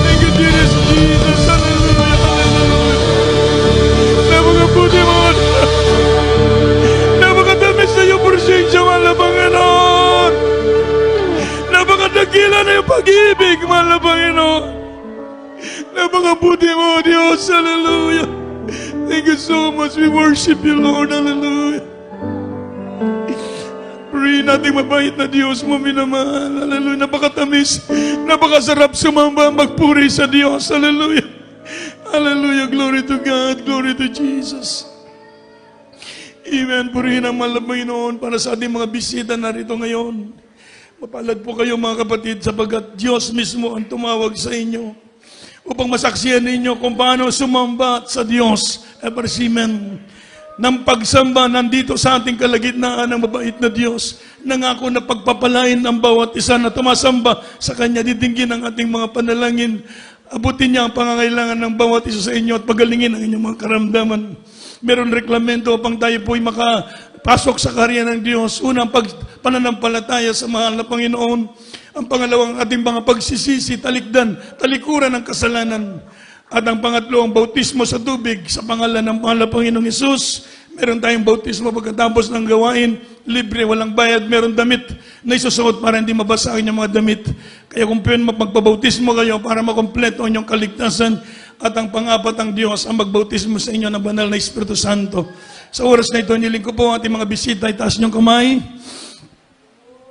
Thank you, dearest Jesus. Hallelujah. Hallelujah. Napakabuti mo. Napakatamis na yung presensya, mahal na Panginoon. Napakadakila na yung pag-ibig, mahal na Panginoon. Napakabuti mo, Diyos. Hallelujah. Thank you so much. We worship you, Lord. Hallelujah. Pray natin mabait na Diyos mo, minamahal. Hallelujah. Napakatamis. Napakasarap sumamba, magpuri sa Diyos. Hallelujah. Hallelujah. Glory to God. Glory to Jesus. Amen. Purihin ang mahal na Panginoon para sa ating mga bisita narito ngayon. Mapalad po kayo mga kapatid sapagkat Diyos mismo ang tumawag sa inyo upang masaksihan ninyo kung paano sumamba sa Diyos. Epersimen ng pagsamba nandito sa ating kalagitnaan ng mabait na Diyos. Nangako na pagpapalain ang bawat isa na tumasamba sa Kanya. Ditinggin ang ating mga panalangin. Abutin niya ang pangangailangan ng bawat isa sa inyo at pagalingin ang inyong mga karamdaman. Meron reklamento upang tayo po'y makapasok sa karya ng Diyos. Unang pananampalataya sa mahal na Panginoon. Ang pangalawang ating mga pagsisisi, talikdan, talikuran ng kasalanan. At ang pangatlo, ang bautismo sa tubig sa pangalan ng mahal na Panginoong Hesus. Meron tayong bautismo pagkatapos ng gawain, libre, walang bayad, meron damit na isusuot para hindi mabasa ang inyong mga damit. Kaya kung pwede magpabautismo kayo para makompleto ang inyong kaligtasan. At ang pangapat ang Diyos ang magbautismo sa inyo ng banal na Espiritu Santo. Sa oras na ito, niling ko po ang ating mga bisita, itaas niyong kamay.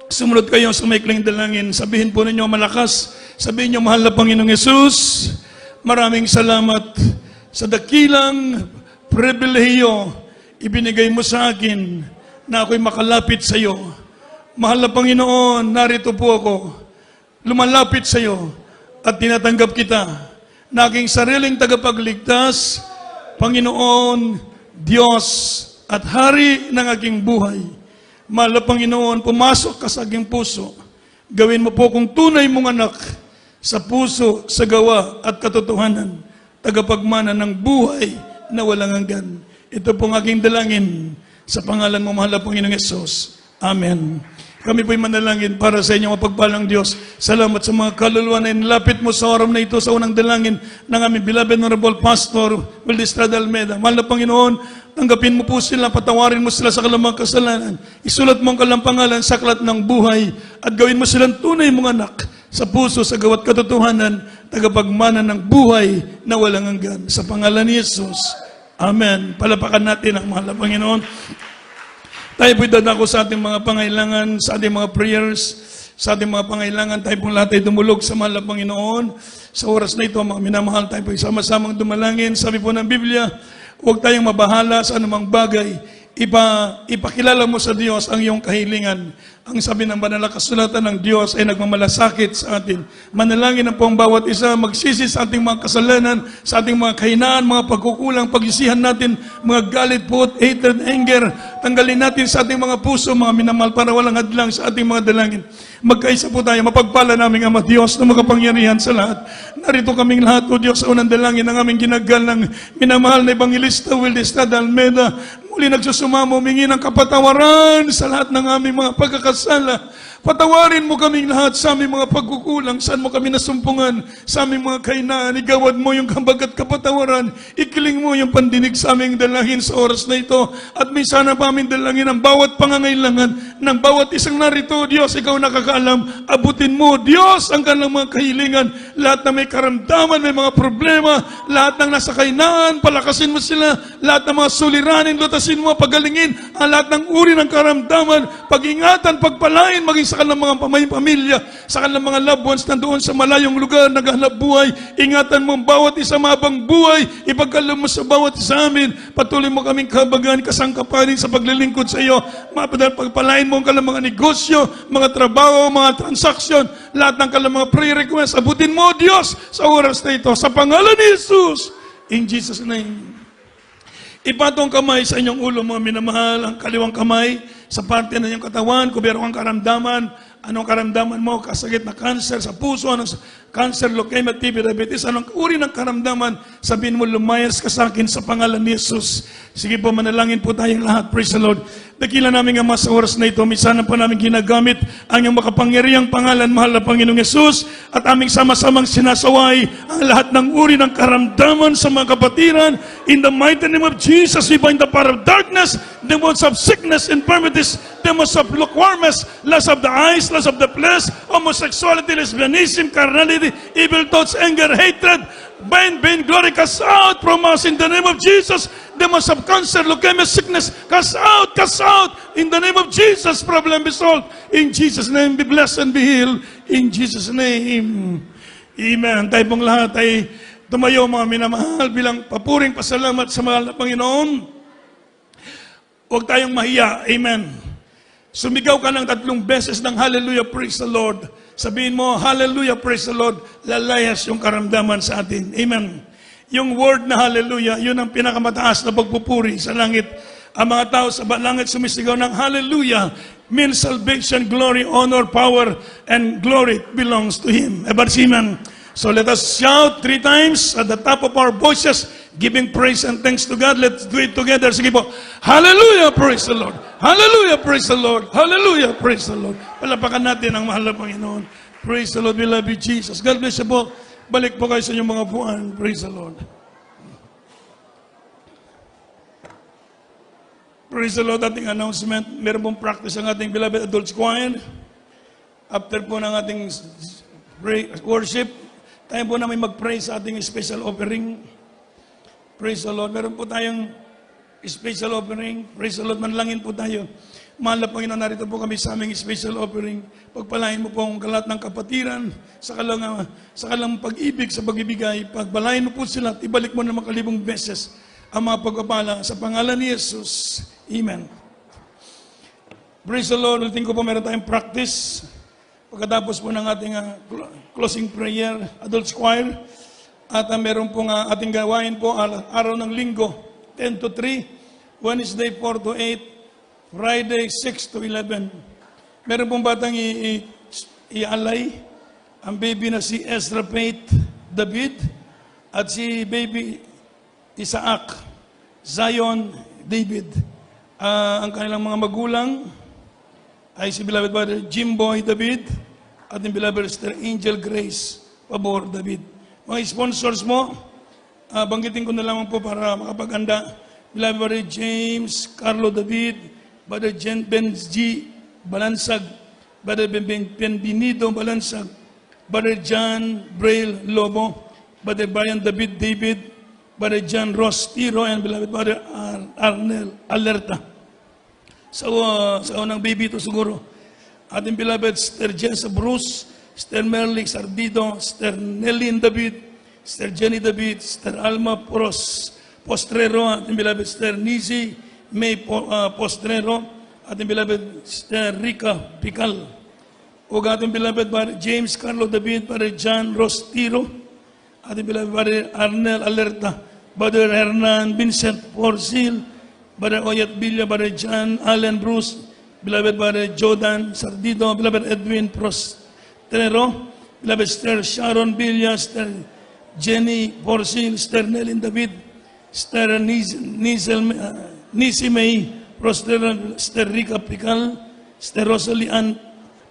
Sumunod kayo sa maikling dalangin. Sabihin po ninyo malakas. Sabihin niyo, mahal na Panginoong Hesus, maraming salamat sa dakilang pribilehiyo ibinigay mo sa akin na ako'y makalapit sa iyo. Mahal na Panginoon, narito po ako. Lumalapit sa iyo at tinatanggap kita na aking sariling tagapagligtas, Panginoon, Diyos at Hari ng aking buhay. Mahal na Panginoon, pumasok ka sa aking puso. Gawin mo po kung tunay mong anak sa puso, sa gawa at katotohanan, tagapagmana ng buhay na walang hanggan. Ito pong aking dalangin sa pangalan mo, mahal na Panginoong Yesus. Amen. Kami po'y manalangin para sa inyong mapagpalang Diyos. Salamat sa mga kaluluwa na inilapit mo sa oras na ito sa unang dalangin ng aming beloved Honorable Pastor Wildestrada Almeida. Mahal na Panginoon, tanggapin mo po sila, patawarin mo sila sa kalamang kasalanan. Isulat mo ang kanilang pangalan sa aklat ng buhay at gawin mo silang tunay mong anak sa puso, sa gawat katotohanan, tagapagmana ng buhay na walang hanggan. Sa pangalan ni Jesus. Amen. Palapakan natin ang mahal na Panginoon. Tayo po'y dadako sa ating mga pangailangan, sa ating mga prayers, sa ating mga pangailangan. Tayo pong lahat ay dumulog sa mahal na Panginoon. Sa oras na ito, mga minamahal, tayo po'y sama-samang dumalangin. Sabi po ng Biblia, huwag tayong mabahala sa anumang bagay. Ipakilala mo sa Diyos ang iyong kahilingan. Ang sabi ng banal na kasulatan ng Diyos ay nagmamalasakit sa atin. Manalangin ang pong bawat isa, magsisi sa ating mga kasalanan, sa ating mga kahinaan, mga pagkukulang, pag-isihan natin, mga galit, puot, hatred, anger. Tanggalin natin sa ating mga puso, mga minamahal, para walang hadlang sa ating mga dalangin. Magkaisa po tayo, mapagpala naming Ama Diyos na makapangyarihan sa lahat. Narito kaming lahat, O Diyos, sa unang dalangin ng aming ginagal ng minamahal na Evangelista Wildestrada Almeida. Muli nagsusumamo, humingi ng kapatawaran sa lahat ng aming mga pagkakasala. Patawarin mo kaming lahat sa aming mga pagkukulang, saan mo kami nasumpungan, sa aming mga kainaan. Igawad mo yung kabag at kapatawaran. Ikiling mo yung pandinig sa aming dalangin sa oras na ito. At minsan na pa aming dalangin ang bawat pangangailangan ng bawat isang narito. Diyos, ikaw nakakaalam. Abutin mo, Diyos, ang kanilang mga kahilingan. Lahat na may karamdaman, may mga problema, lahat ng nasa kainaan, palakasin mo sila. Lahat ng mga suliranin, lutasin mo, pagalingin. Ang lahat ng uri ng karamdaman, pag-ingatan, pagpalain, maging sa kanilang mga pamilya, sa kanilang mga loved ones na doon sa malayong lugar, naghahanap buhay. Ingatan mo ang bawat isa, mabang buhay. Ipagkalam mo sa bawat isa amin. Patuloy mo kaming kabagan, kasangkapanin sa paglilingkod sa iyo. Pagpalain mo ang kanilang mga negosyo, mga trabaho, mga transaksyon, lahat ng kanilang mga prayer requests. Abutin mo, Diyos, sa oras na ito. Sa pangalan ni Jesus. In Jesus' name. Ipatong kamay sa inyong ulo, mga minamahal, ang kaliwang kamay sa parte ng inyong katawan, kung meron kang karamdaman, anong karamdaman mo, kasakit na cancer sa puso, anong cancer, leukemia, TB, diabetes, anong uri ng karamdaman, sabihin mo, lumayas ka sa akin sa pangalan ni Jesus. Sige po, manalangin po tayong lahat. Praise the Lord. Dakila namin Ama sa oras na ito, minsan pa namin ginagamit ang iyong makapangyarihang pangalan, mahal na Panginoong Yesus, at aming sama-samang sinasaway ang lahat ng uri ng karamdaman sa mga kapatiran. In the mighty name of Jesus, we bind the power of darkness, demons of sickness, infirmities, demons of lukewarmness, lust of the eyes, lust of the flesh, homosexuality, lesbianism, carnality, evil thoughts, anger, hatred. Bind, glory, cast out from us in the name of Jesus. Demons of cancer, leukemia, sickness, cast out in the name of Jesus. Problem be solved. In Jesus' name, be blessed and be healed. In Jesus' name. Amen. Tayo pong lahat ay tumayo, mga minamahal, bilang papuring pasalamat sa mahal na Panginoon. Huwag tayong mahiya. Amen. Sumigaw ka ng 3 beses ng hallelujah, praise the Lord. Sabihin mo, hallelujah, praise the Lord. Lalayas yung karamdaman sa atin. Amen. Yung word na hallelujah, yun ang pinakamataas na pagpupuri sa langit. Ang mga tao sa langit sumisigaw ng hallelujah means salvation, glory, honor, power, and glory belongs to Him. Amen. So let us shout 3 times at the top of our voices, giving praise and thanks to God. Let's do it together. Sige po. Hallelujah, praise the Lord. Hallelujah, praise the Lord. Hallelujah, praise the Lord. Palapakan natin ang mahal na Panginoon. Praise the Lord. We love you, Jesus. God bless you po. Balik po kayo sa inyong mga buwan. Praise the Lord. Praise the Lord. Ating announcement. Meron pong practice ang ating beloved adults choir. After po ng ating worship, tayo po namin mag-pray sa ating special offering. Praise the Lord. Meron po tayong special offering. Praise the Lord. Manlangin po tayo. Mahal na Panginoon, narito po kami sa aming special offering. Pagpalain mo po ang kalat ng kapatiran sa kalang pag-ibig, sa pag-ibigay. Pagpalain mo po sila at ibalik mo na makalibong beses ang mga pagpapala sa pangalan ni Jesus. Amen. Praise the Lord. Ulitin ko po, meron tayong practice. Pagkatapos po ng ating closing prayer, adults choir, at meron po ating gawain po araw ng linggo, 10 to 3, Wednesday 4 to 8, Friday 6 to 11. Meron pong batang ialay, ang baby na si Ezra Faith David at si baby Isaac Zion David. Ang kanilang mga magulang ay si beloved brother Jimboy David at yung beloved sister Angel Grace Pabor David. Mga sponsors mo, banggitin ko na lamang po para makapag-anda. Beloved brother James Carlo David, brother Ben G. Balansag, brother Benvenido Balansag, brother John Braille Lobo, brother Brian David David, brother John Ross Tiro, and beloved brother Arnel Alerta. Sa unang baby ito siguro, ating beloved Sister Jessa Bruce, Sister Merlick Sardido, Sister Nelly David, Sister Jenny David, Sister Alma Postrero, ating beloved Sister Nisi May Postrero, ating beloved Sister Rica Pical, o ating beloved brother James Carlo David, brother John Ross Tiro, ating beloved brother Arnel Alerta, brother Hernan Vincent Porcil, brother Oyat Villa, brother John Allen Bruce, beloved brother Jordan Sardido, beloved Edwin Prostrero, beloved Sister Sharon Villa, Sister Jenny Porcil, Sister Nelly David, Sister Nisi May Prostrero, Sister Rica Pical, Sister Rosalie Ann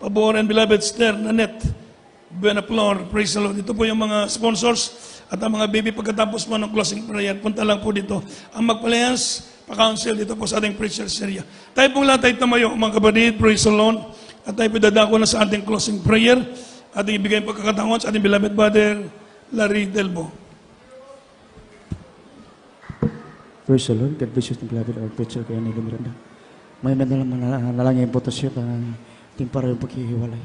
Pabor, and beloved Sister Nanette Benaplor. Praise the Lord. Ito po yung mga sponsors at ang mga baby. Pagkatapos po ng closing prayer, punta lang po dito ang magpalayas, pa-counsel dito po sa ating preacher's area. Tayo pong lahat ay tumayo, mga kapatid. Praise the Lord. At tayo po dadako na sa ating closing prayer. Ating ibigay pagkakatangon sa ating beloved brother Larry Delbo. Praise the Lord. God bless you, beloved our preacher, kaya Nilo Miranda. May manalangin po ito siya ng timpara yung paghihiwalay.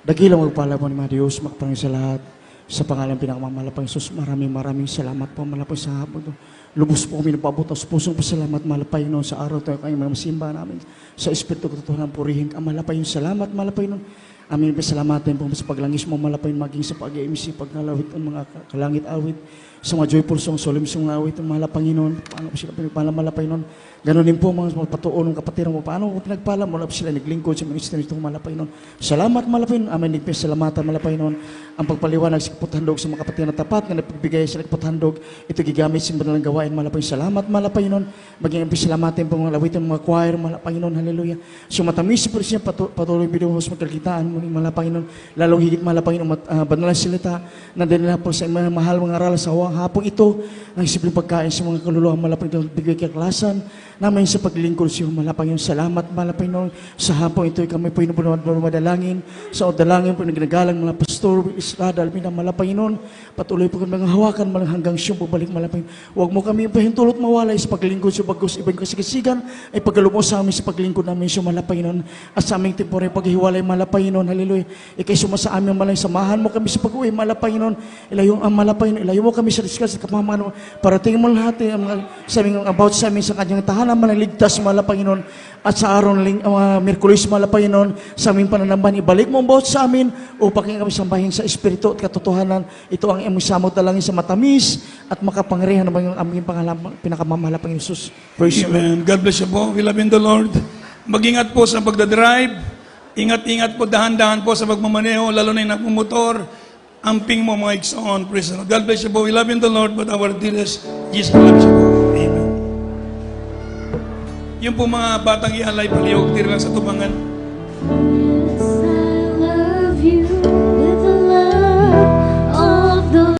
Dakilang magpala po ni mga Diyos, magparang sa lahat. Sa pangalan pinakamamalapang Isus, maraming salamat po, malapay sa hapon. Lubos po kami napabot sa pusong pasalamat, malapay noon sa araw tayo kayong mga masimba namin. Sa Espiritu Katotohanan, purihin ka, malapay yung salamat, malapay noon. Amin pasalamatan po sa paglangis mo, malapay maging sa pag-iimisi, pagnalawit ang mga kalangit-awit. Sa mga joyful song, solemn song awit, ang mahal Panginoon, paano po sila pinagpalam-malapay nun. Ganon din po mga patuon ng kapatiran mo, paano po pinagpalam, wala po sila naglingkod sa ministry nitong malapay nun. Salamat malapay nun, amin nigpin salamatan malapay nun. Ang pagpaliwanag sa kapathandog sa mga kapatiran na tapat, na napagbigay sa kapathandog, ito gigamit sa madalang gawain malapay. Salamat malapay nun, maging ang salamatin po mga lawitan, mga choir, malapay nun, hallelujah. So matamis po siya, patuloy binuhos magkakitaan, malapay nun, lalong higit malapay nun, banalang silita, nandun na po sa mga mahal mga aral sa hapong ito, ang simpleng pagkain sa mga kaluluwa, malapay nun, bigay kaklasan, namin sa paglingkod siya, malapay nun, salamat, malapay nun, sa hapong ito, kami po inubunuan madalangin, sa dalangin po, nagnagalang mga pastor, Israda, alpina, malapay nun, patuloy po kami mga hawakan, hanggang siyong pabalik, malapay nun. Huwag mo kami pahintulot mawalay sa paglingkod siya, bagos ibang kasigasigan, ay pagkalumos sa amin sa paglingkod namin siya, malapay nun, at sa aming temporary paghiwalay, malapay nun, hallelujah, ikay suma sa aming malay, samahan mo kami sa pag-uwi, malapay nun, ilayong ang malapay nun, ilayo mo kami sa diskas at kapamahan mo, para tingin mo lahat, sa aming about sa amin, sa kanyang tahanan, manaligtas, malapay nun, at sa araw ng Miyerkules, malapay nun, sa aming pananamban, ibalik mo ang bawat sa amin, upang kami sambahin sa Espiritu at katotohanan. Ito ang aming samot dalangin sa matamis at makapangyarihan ng aming pinakamamahal Isus. Praise you, Amen. God bless you po. We love in the Lord. Mag-ingat po sa pagdadrive. Ingat-ingat po, dahan-dahan po sa pagmamaneho, lalo na yung nagmumotor. Amping mo mga igsoon. Praise the Lord. God bless you po. We love in the Lord, but our dearest Jesus loves you po. Amen. Yung po mga batang ialay, palihog, tira lang sa tubangan.